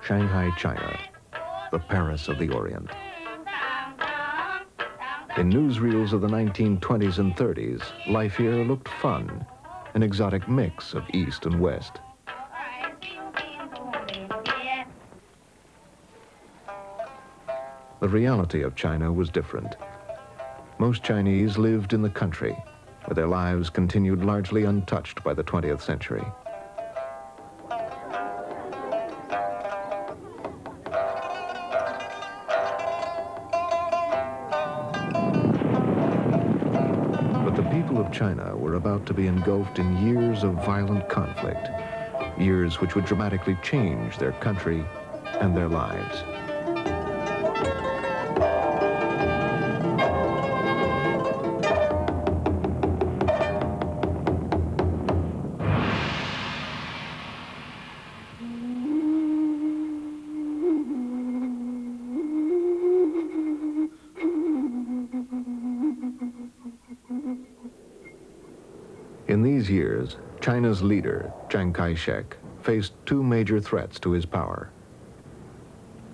Shanghai, China, the Paris of the Orient. In newsreels of the 1920s and 30s, life here looked fun, an exotic mix of East and West. The reality of China was different. Most Chinese lived in the country, where their lives continued largely untouched by the 20th century. But the people of China were about to be engulfed in years of violent conflict, years which would dramatically change their country and their lives. In these years, China's leader, Chiang Kai-shek, faced two major threats to his power.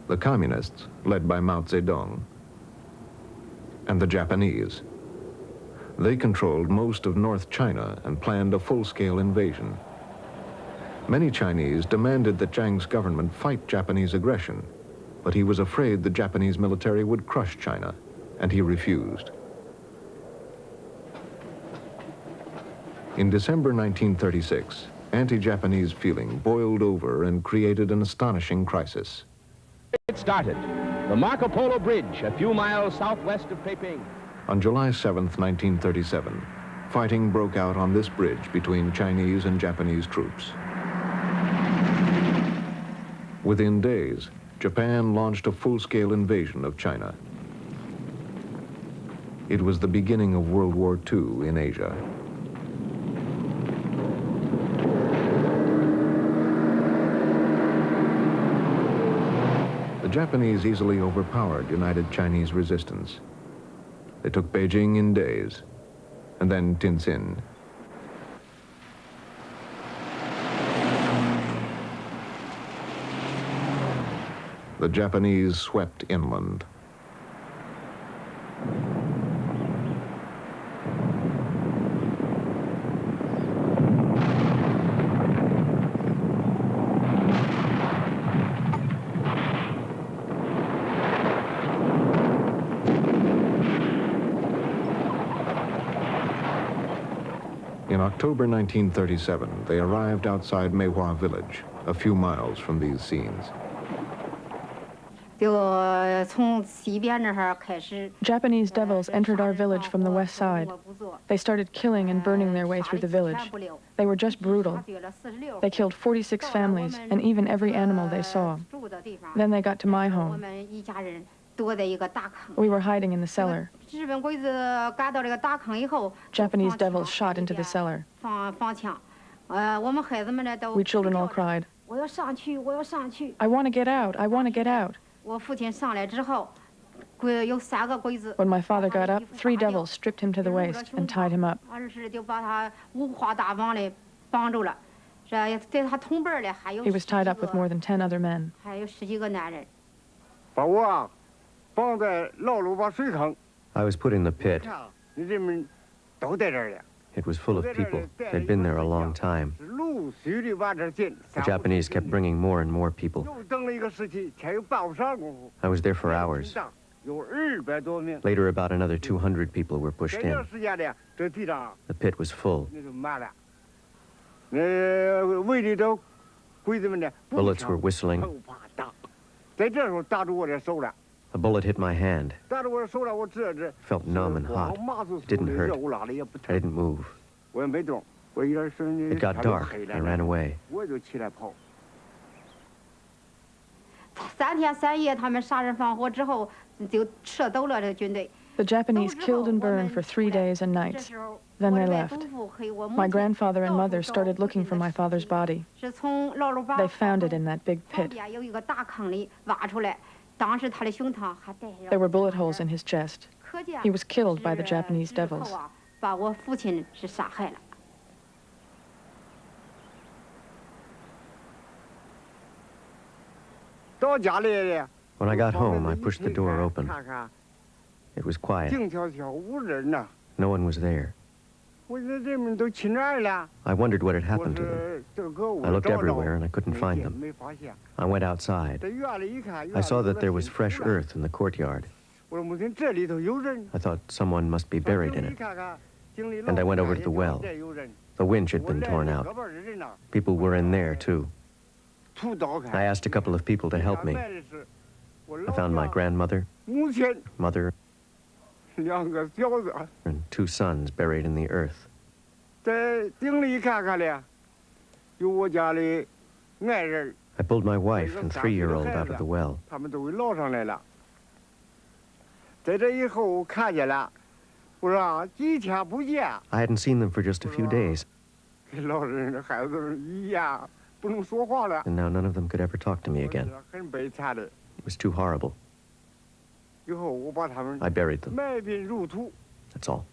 The communists, led by Mao Zedong, and the Japanese. They controlled most of North China and planned a full-scale invasion. Many Chinese demanded that Chiang's government fight Japanese aggression, but he was afraid the Japanese military would crush China, and he refused. In December 1936, anti-Japanese feeling boiled over and created an astonishing crisis. It started. The Marco Polo Bridge, a few miles southwest of Peiping. On July 7, 1937, fighting broke out on this bridge between Chinese and Japanese troops. Within days, Japan launched a full-scale invasion of China. It was the beginning of World War II in Asia. The Japanese easily overpowered united Chinese resistance. They took Beijing in days, and then Tientsin. The Japanese swept inland. In October 1937, they arrived outside Meihua village, a few miles from these scenes. Japanese devils entered our village from the west side. They started killing and burning their way through the village. They were just brutal. They killed 46 families and even every animal they saw. Then they got to my home. We were hiding in the cellar. Japanese devils shot into the cellar. We children all cried, "I want to get out, I want to get out." When my father got up, 3 devils stripped him to the waist and tied him up. He was tied up with more than 10 other men. I was put in the pit. It was full of people. They'd been there a long time. The Japanese kept bringing more and more people. I was there for hours. Later, about another 200 people were pushed in. The pit was full. Bullets were whistling. A bullet hit my hand. Felt numb and hot. It didn't hurt. I didn't move. It got dark. I ran away. The Japanese killed and burned for 3 days and nights. Then they left. My grandfather and mother started looking for my father's body. They found it in that big pit. There were bullet holes in his chest. He was killed by the Japanese devils. When I got home, I pushed the door open. It was quiet. No one was there. I wondered what had happened to them. I looked everywhere and I couldn't find them. I went outside. I saw that there was fresh earth in the courtyard. I thought someone must be buried in it. And I went over to the well. The winch had been torn out. People were in there, too. I asked a couple of people to help me. I found my grandmother, mother, and 2 sons buried in the earth. I pulled my wife and 3-year-old out of the well. I hadn't seen them for just a few days. And now none of them could ever talk to me again. It was too horrible. I buried them. That's all.